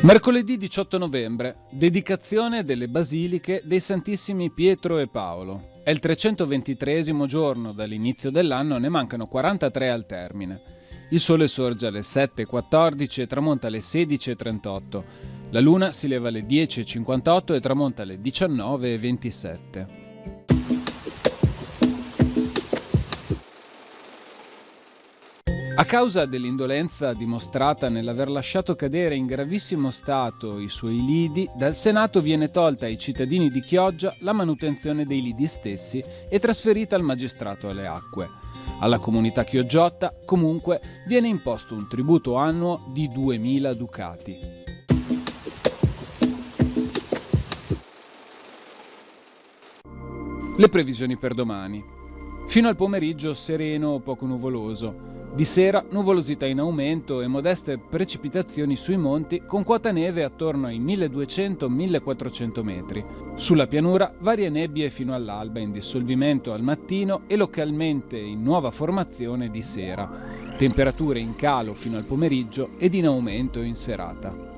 Mercoledì 18 novembre, dedicazione delle basiliche dei Santissimi Pietro e Paolo. È il 323esimo giorno dall'inizio dell'anno, ne mancano 43 al termine. Il sole sorge alle 7:14 e tramonta alle 16:38. La luna si leva alle 10:58 e tramonta alle 19:27. A causa dell'indolenza dimostrata nell'aver lasciato cadere in gravissimo stato i suoi lidi, dal Senato viene tolta ai cittadini di Chioggia la manutenzione dei lidi stessi e trasferita al magistrato alle acque. Alla comunità chioggiotta, comunque, viene imposto un tributo annuo di 2.000 ducati. Le previsioni per domani. Fino al pomeriggio sereno o poco nuvoloso. Di sera nuvolosità in aumento e modeste precipitazioni sui monti con quota neve attorno ai 1200-1400 metri. Sulla pianura varie nebbie fino all'alba in dissolvimento al mattino e localmente in nuova formazione di sera. Temperature in calo fino al pomeriggio ed in aumento in serata.